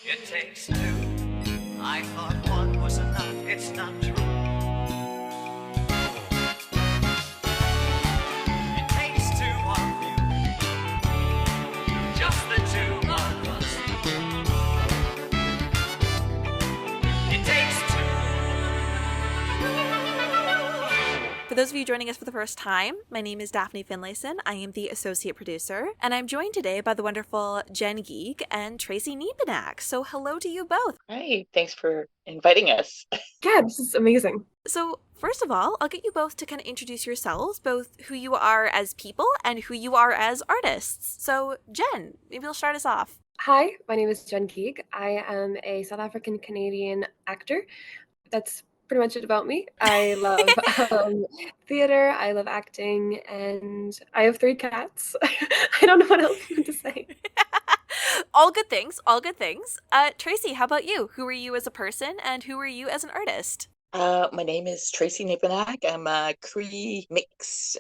It takes two. I thought one was enough. It's not true. It takes two of you. Just the two of us. It takes two. For those of you joining us for the first time, my name is Daphne Finlayson. I am the associate producer, and I'm joined today by the wonderful Jen Gieg and Tracey Nepinak. So hello to you both. Hi, thanks for inviting us. Yeah, this is amazing. So first of all, I'll get you both to kind of introduce yourselves, both who you are as people and who you are as artists. So Jen, maybe you'll start us off. Hi, my name is Jen Gieg. I am a South African Canadian actor. That's pretty much it about me. I love theater, I love acting, and I have 3 cats. I don't know what else to say. All good things, all good things. Tracey, how about you? Who are you as a person and who are you as an artist? My name is Tracey Nepinak. I'm a Cree mix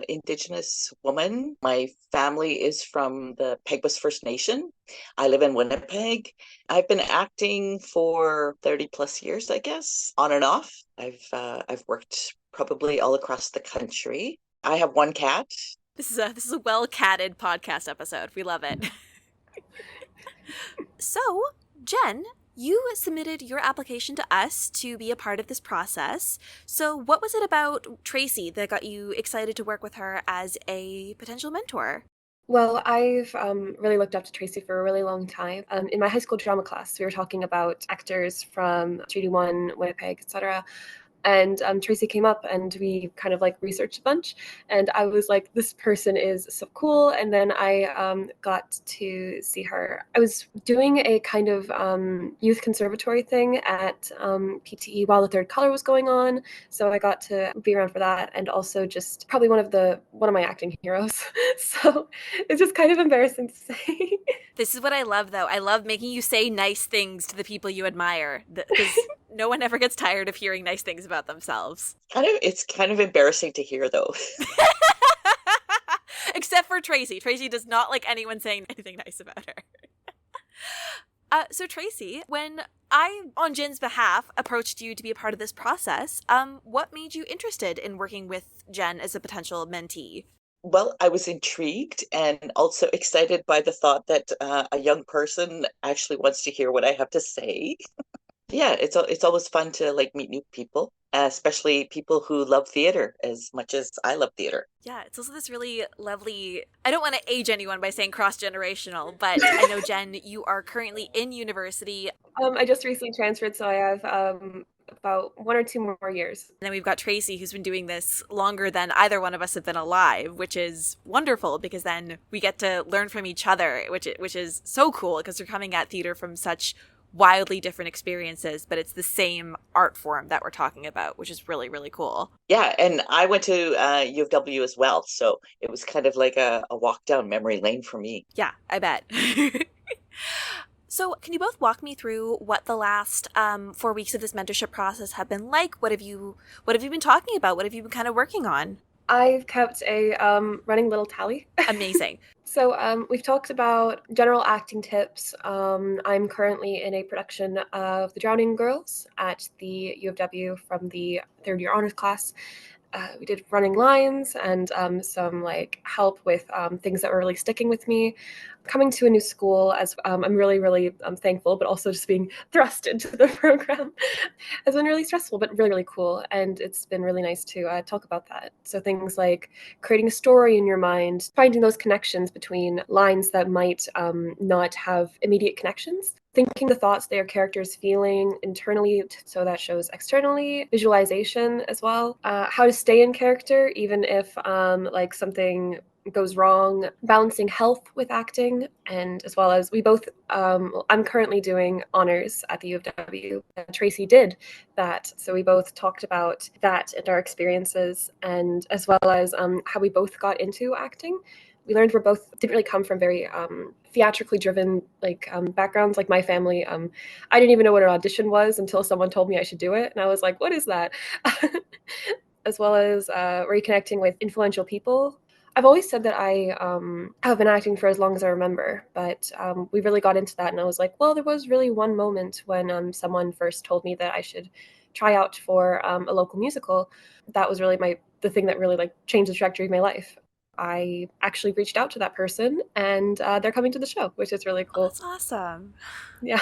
Indigenous woman. My family is from the Peguis First Nation. I live in Winnipeg. I've been acting for 30 plus years, I guess, on and off. I've worked probably all across the country. I have 1 cat. This is a well-catted podcast episode. We love it. So, Jen, you submitted your application to us to be a part of this process. So what was it about Tracey that got you excited to work with her as a potential mentor? Well, I've really looked up to Tracey for a really long time. In my high school drama class, we were talking about actors from Treaty 1, Winnipeg, etc. And Tracey came up and we kind of like researched a bunch. And I was like, this person is so cool. And then I got to see her. I was doing a kind of youth conservatory thing at PTE while The Third Color was going on. So I got to be around for that. And also just probably one of my acting heroes. So it's just kind of embarrassing to say. This is what I love, though. I love making you say nice things to the people you admire. Because no one ever gets tired of hearing nice things about themselves. It's kind of embarrassing to hear, though. Except for Tracey. Tracey does not like anyone saying anything nice about her. So Tracey, when I, on Jen's behalf, approached you to be a part of this process, what made you interested in working with Jen as a potential mentee? Well, I was intrigued and also excited by the thought that a young person actually wants to hear what I have to say. Yeah, it's always fun to like meet new people, especially people who love theater as much as I love theater. Yeah, it's also this really lovely, I don't want to age anyone by saying cross-generational, but I know, Jen, you are currently in university. I just recently transferred, so I have about 1 or 2 more years. And then we've got Tracey, who's been doing this longer than either one of us have been alive, which is wonderful because then we get to learn from each other, which is so cool because we're coming at theater from such wildly different experiences, but it's the same art form that we're talking about, which is really, really cool. Yeah, and I went to U of W as well, so it was kind of like a walk down memory lane for me. Yeah, I bet. So can you both walk me through what the last 4 weeks of this mentorship process have been like? What have you been talking about? What have you been kind of working on? I've kept a running little tally. Amazing. So we've talked about general acting tips. I'm currently in a production of The Drowning Girls at the U of W from the 3rd year honors class. We did running lines and some like help with things that were really sticking with me. Coming to a new school, as I'm really, really thankful, but also just being thrust into the program has been really stressful, but really, really cool. And it's been really nice to talk about that. So things like creating a story in your mind, finding those connections between lines that might not have immediate connections, thinking the thoughts that your character is feeling internally so that shows externally, visualization as well, how to stay in character even if like something goes wrong, balancing health with acting, and as well as we both, I'm currently doing honors at the U of W. Tracey did that, so we both talked about that and our experiences, and as well as how we both got into acting. We learned we're both didn't really come from very theatrically driven backgrounds. Like my family, I didn't even know what an audition was until someone told me I should do it, and I was like, "What is that?" As well as reconnecting with influential people. I've always said that I have been acting for as long as I remember, but we really got into that, and I was like, well, there was really one moment when someone first told me that I should try out for a local musical. That was really the thing that really like changed the trajectory of my life. I actually reached out to that person, and they're coming to the show, which is really Oh, cool. that's awesome. Yeah.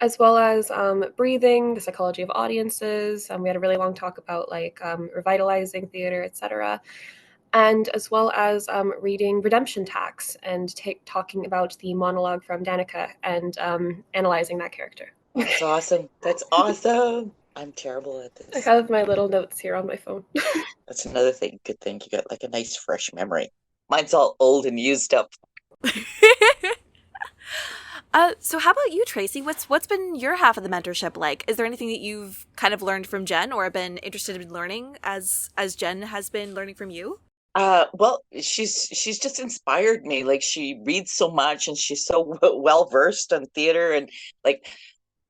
As well as breathing, the psychology of audiences. We had a really long talk about like revitalizing theater, etc. And as well as reading Redemption Tax and talking about the monologue from Danica and analyzing that character. That's awesome. That's awesome. I'm terrible at I this. have my little notes here on my phone. That's another thing. Good thing you got like a nice fresh memory. Mine's all old and used up. So how about you, Tracey? What's been your half of the mentorship like? Is there anything that you've kind of learned from Jen or been interested in learning as Jen has been learning from you? Well, she's just inspired me. Like she reads so much and she's so well versed on theater and like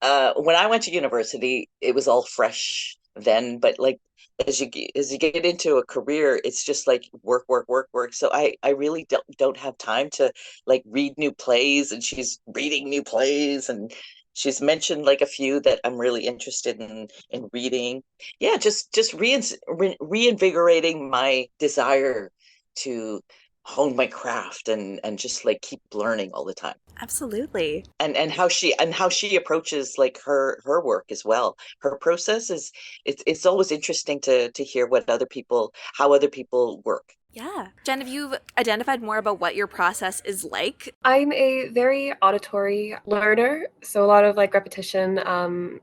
when I went to university, it was all fresh then, but like as you get into a career, it's just like work, work, work, work. So I really don't have time to like read new plays, and she's reading new plays, and she's mentioned like a few that I'm really interested in reading. Yeah, just reinvigorating my desire to hone my craft and just like keep learning all the time, Absolutely. and how she approaches like her work as well. Her process is it's always interesting to hear what other people how other people work. Yeah. Jen, have you identified more about what your process is like? I'm a very auditory learner, so a lot of like repetition,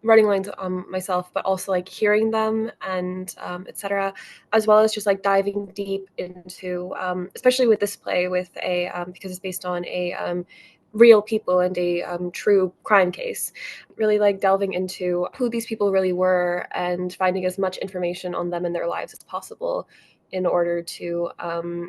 writing lines myself, but also like hearing them and etc., as well as just like diving deep into, especially with this play, with a because it's based on a real people and a true crime case, really like delving into who these people really were and finding as much information on them and their lives as possible in order to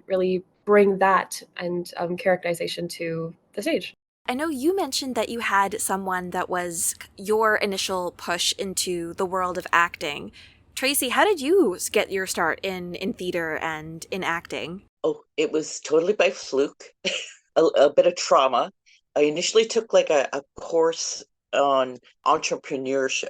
really bring that and characterization to the stage. I know you mentioned that you had someone that was your initial push into the world of acting. Tracey, how did you get your start in theater and in acting? Oh, it was totally by fluke. A bit of trauma. I initially took like a course on entrepreneurship,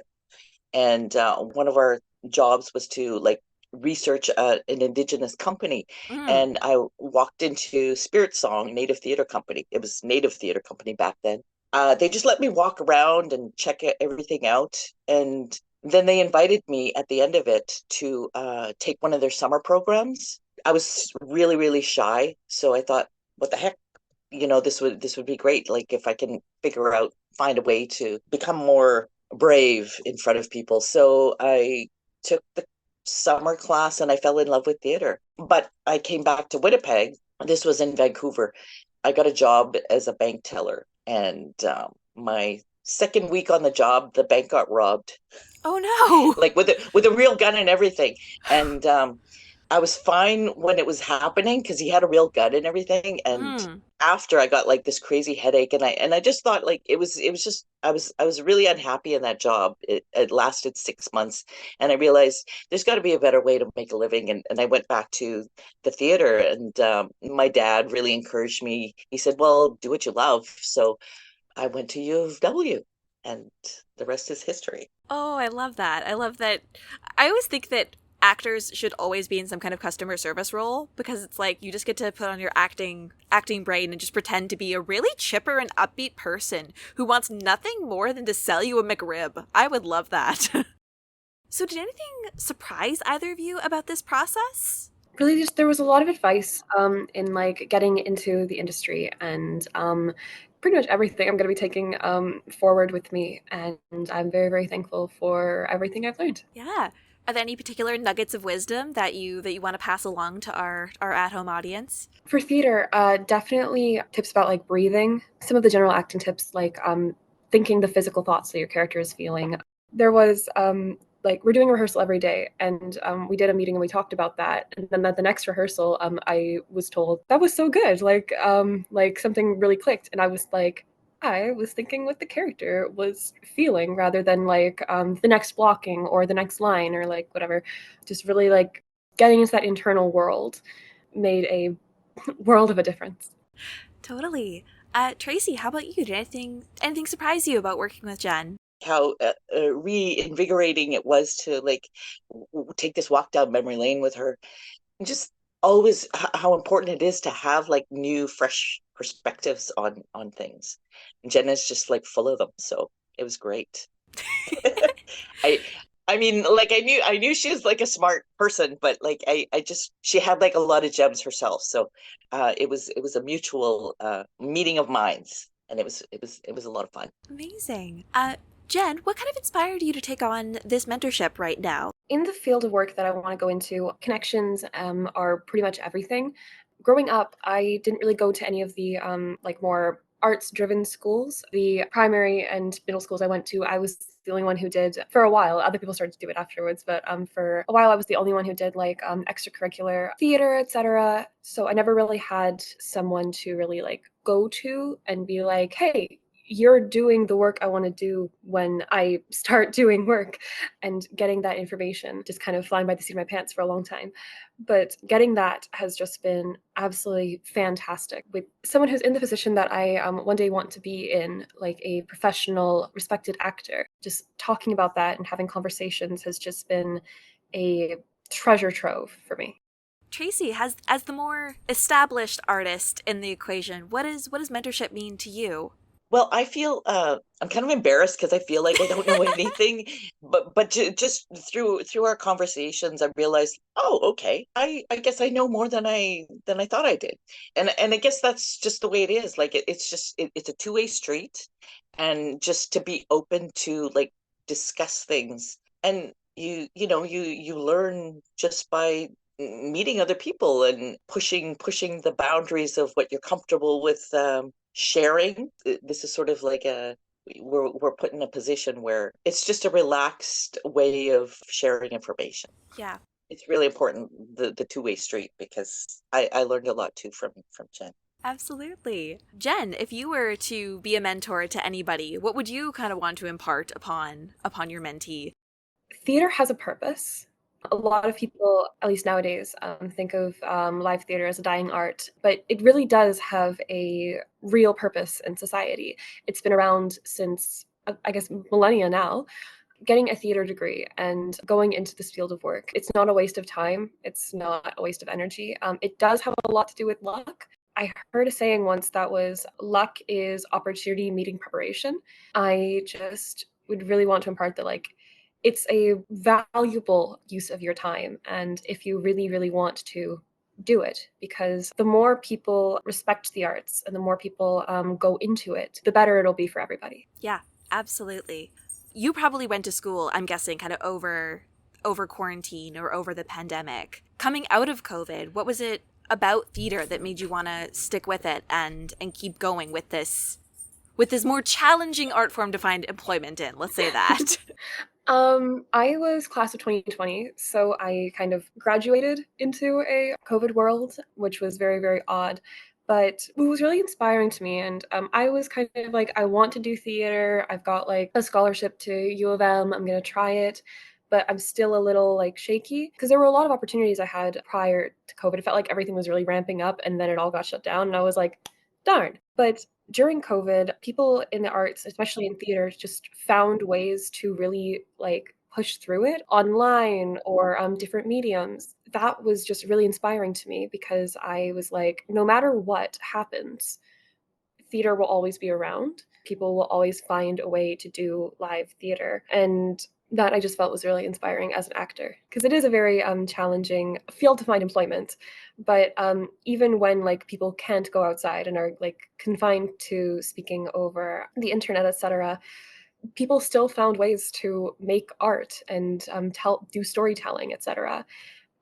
and one of our jobs was to like research an indigenous company. Mm. And I walked into Spirit Song Native Theater Company. It was Native Theater Company back then. They just let me walk around and check everything out, and then they invited me at the end of it to take one of their summer programs. I was really really shy, so I thought, what the heck, this would be great, like if I can find a way to become more brave in front of people. So I took the summer class and I fell in love with theater. But I came back to Winnipeg. This was in Vancouver. I got a job as a bank teller, and my second week on the job, the bank got robbed, Oh no. like with a real gun and everything. And I was fine when it was happening because he had a real gun and everything. And Mm. after, I got like this crazy headache, and I just thought like it was just I was really unhappy in that job. It lasted 6 months, and I realized there's got to be a better way to make a living. And I went back to the theater, and my dad really encouraged me. He said, "Well, do what you love." So I went to U of W, and the rest is history. Oh, I love that. I love that. I always think that actors should always be in some kind of customer service role because it's like you just get to put on your acting brain and just pretend to be a really chipper and upbeat person who wants nothing more than to sell you a McRib. I would love that. So did anything surprise either of you about this process? Really, just there was a lot of advice in like getting into the industry, and pretty much everything I'm going to be taking forward with me, and I'm very very thankful for everything I've learned. Yeah. Are there any particular nuggets of wisdom that you want to pass along to our at-home audience? For theater, definitely tips about like breathing. Some of the general acting tips, like thinking the physical thoughts that your character is feeling. There was like we're doing a rehearsal every day, and we did a meeting and we talked about that. And then at the next rehearsal, I was told that was so good, like something really clicked, and I was like, I was thinking what the character was feeling rather than like the next blocking or the next line or like whatever. Just really like getting into that internal world made a world of a difference. Totally. Tracey, how about you? Did anything surprise you about working with Jen? How reinvigorating it was to like take this walk down memory lane with her, and just always how important it is to have like new, fresh perspectives on things. And Jen is just like full of them, so it was great. I I mean, like I knew she was like a smart person, but like I just she had like a lot of gems herself. So it was a mutual meeting of minds, and it was a lot of fun. Amazing. Jen, what kind of inspired you to take on this mentorship right now? In the field of work that I want to go into, connections are pretty much everything. Growing up, I didn't really go to any of the like more arts-driven schools. The primary and middle schools I went to, I was the only one who did for a while. Other people started to do it afterwards, but for a while, I was the only one who did like extracurricular theater, etc. So I never really had someone to really like go to and be like, hey, you're doing the work I want to do when I start doing work, and getting that information just kind of flying by the seat of my pants for a long time. But getting that has just been absolutely fantastic with someone who's in the position that I one day want to be in, like a professional, respected actor. Just talking about that and having conversations has just been a treasure trove for me. Tracey, as the more established artist in the equation, what does mentorship mean to you? Well, I feel I'm kind of embarrassed because I feel like I don't know anything, but just through our conversations, I realized, oh, okay, I guess I know more than I thought I did, and I guess that's just the way it is. Like it's just it's a two-way street, and just to be open to like discuss things, and you know you learn just by meeting other people and pushing the boundaries of what you're comfortable with sharing. This is sort of like we're put in a position where it's just a relaxed way of sharing information. Yeah. It's really important, the two-way street, because I learned a lot too from Jen. Absolutely. Jen, if you were to be a mentor to anybody, what would you kind of want to impart upon your mentee? Theater has a purpose. A lot of people, at least nowadays, think of live theater as a dying art, but it really does have a real purpose in society. It's been around since, I guess, millennia now. Getting a theater degree and going into this field of work, it's not a waste of time. It's not a waste of energy. It does have a lot to do with luck. I heard a saying once that was, luck is opportunity meeting preparation. I just would really want to impart that, like, it's a valuable use of your time. And if you really, really want to, do it, because the more people respect the arts and the more people go into it, the better it'll be for everybody. Yeah, absolutely. You probably went to school, I'm guessing, kind of over quarantine or over the pandemic. Coming out of COVID, what was it about theater that made you want to stick with it and keep going with this more challenging art form to find employment in? Let's say that. I was class of 2020, so I kind of graduated into a COVID world, which was very, very odd. But it was really inspiring to me, and I was kind of like, I want to do theater. I've got like a scholarship to U of M. I'm gonna try it, but I'm still a little like shaky because there were a lot of opportunities I had prior to COVID. It felt like everything was really ramping up, and then it all got shut down, and I was like, darn. But during COVID, people in the arts, especially in theater, just found ways to really like push through it online or different mediums. That was just really inspiring to me because I was like, no matter what happens, theater will always be around. People will always find a way to do live theater. And that I just felt was really inspiring as an actor, because it is a very challenging field to find employment. But even when like people can't go outside and are like confined to speaking over the internet, etc., people still found ways to make art and do storytelling, etc.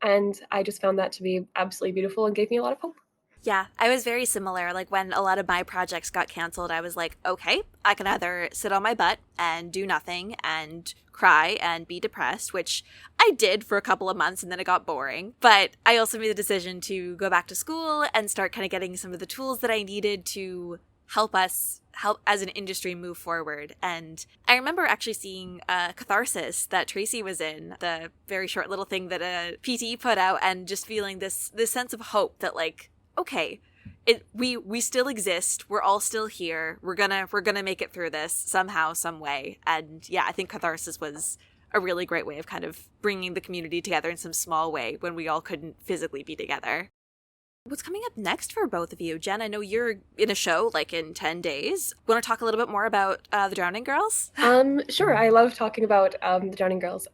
And I just found that to be absolutely beautiful and gave me a lot of hope. Yeah, I was very similar. Like when a lot of my projects got canceled, I was like, okay, I can either sit on my butt and do nothing and cry and be depressed, which I did for a couple of months and then it got boring. But I also made the decision to go back to school and start kind of getting some of the tools that I needed to help as an industry move forward. And I remember actually seeing Catharsis that Tracey was in, the very short little thing that a PT put out, and just feeling this sense of hope that like, okay, we still exist. We're all still here. We're gonna make it through this somehow, some way. And yeah, I think catharsis was a really great way of kind of bringing the community together in some small way when we all couldn't physically be together. What's coming up next for both of you? Jen, I know you're in a show like in 10 days. Want to talk a little bit more about The Drowning Girls? Sure. I love talking about The Drowning Girls.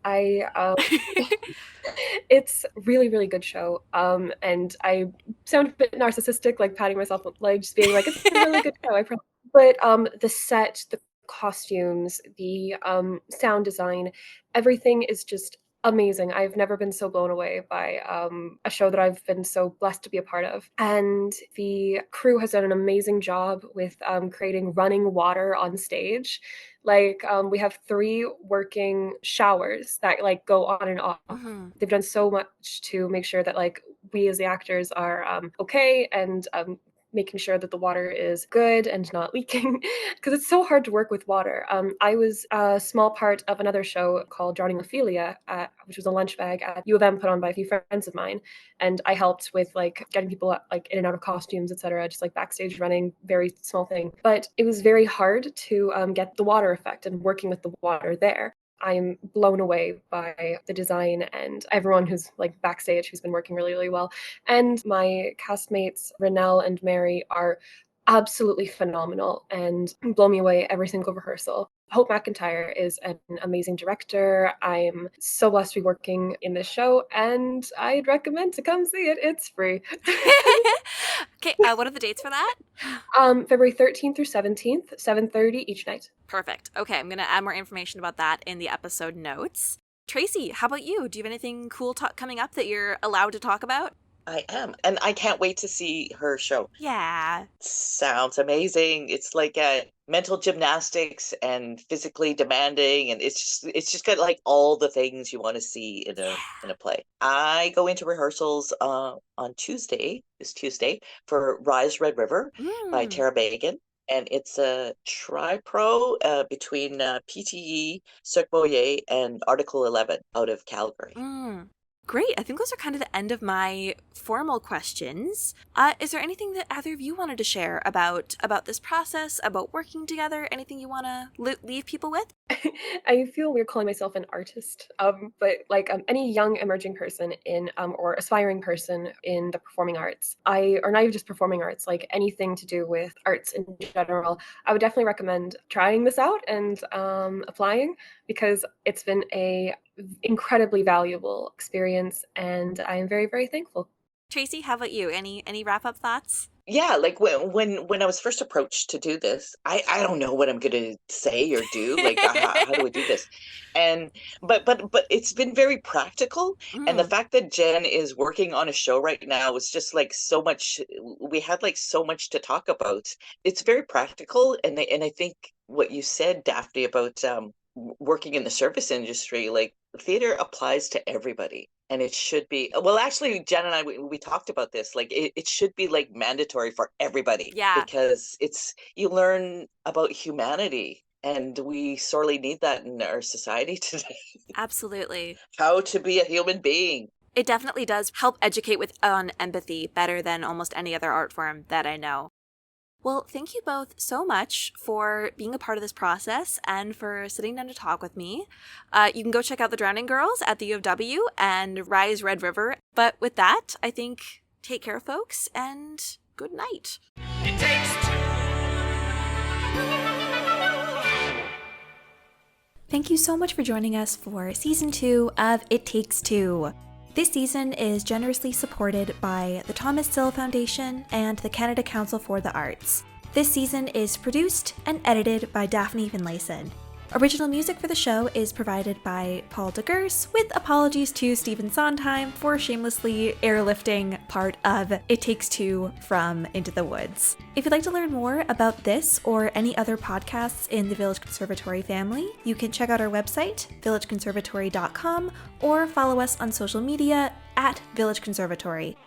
It's really, really good show. And I sound a bit narcissistic, like patting myself on the leg, just being like, it's a really good show, I promise. But the set, the costumes, the sound design, everything is just amazing. I've never been so blown away by a show that I've been so blessed to be a part of. And the crew has done an amazing job with creating running water on stage. Like we have 3 working showers that like go on and off. Mm-hmm. They've done so much to make sure that like we as the actors are okay, and making sure that the water is good and not leaking, because it's so hard to work with water. I was a small part of another show called Drowning Ophelia, which was a lunch bag at U of M put on by a few friends of mine, and I helped with like getting people like in and out of costumes, etc., just like backstage running, very small thing. But it was very hard to get the water effect and working with the water there. I'm blown away by the design and everyone who's like backstage who's been working really, really well. And my castmates, Renelle and Mary, are absolutely phenomenal and blow me away every single rehearsal. Hope McIntyre is an amazing director. I'm so blessed to be working in this show, and I'd recommend to come see it. It's free. Okay, what are the dates for that? February 13th through 17th, 7:30 each night. Perfect. Okay, I'm going to add more information about that in the episode notes. Tracey, how about you? Do you have anything cool coming up that you're allowed to talk about? I am, and I can't wait to see her show. Yeah. Sounds amazing. It's like mental gymnastics and physically demanding, and it's just got like all the things you want to see in a play. I go into rehearsals on this Tuesday, for Rise Red River by Tara Bagan. And it's a tri-pro between PTE, Cirque Boyer, and Article 11 out of Calgary. Great. I think those are kind of the end of my formal questions. Is there anything that either of you wanted to share about this process, about working together? Anything you want to leave people with? I feel weird calling myself an artist, but like any young emerging person in or aspiring person in the performing arts, or not even just performing arts, like anything to do with arts in general, I would definitely recommend trying this out and applying, because it's been a incredibly valuable experience, and I am very, very thankful. Tracey, how about you? Any wrap-up thoughts? Yeah, like when I was first approached to do this, I don't know what I'm gonna say or do. Like how do I do this? And but it's been very practical, and the fact that Jen is working on a show right now is just like so much. We had like so much to talk about. It's very practical, and I think what you said, Daphne, about working in the service industry, like theater applies to everybody. And it should be, well, actually, Jen and I, we talked about this, like it should be like mandatory for everybody. Yeah. Because you learn about humanity, and we sorely need that in our society today. Absolutely. How to be a human being. It definitely does help educate on empathy better than almost any other art form that I know. Well, thank you both so much for being a part of this process and for sitting down to talk with me. You can go check out The Drowning Girls at the U of W and Rise Red River. But with that, I think take care, folks, and good night. It takes two. Thank you so much for joining us for Season 2 of It Takes Two. This season is generously supported by the Thomas Sill Foundation and the Canada Council for the Arts. This season is produced and edited by Daphne Finlayson. Original music for the show is provided by Paul DeGurse, with apologies to Stephen Sondheim for shamelessly airlifting part of It Takes Two from Into the Woods. If you'd like to learn more about this or any other podcasts in the Village Conservatory family, you can check out our website, villageconservatory.com, or follow us on social media at Village Conservatory.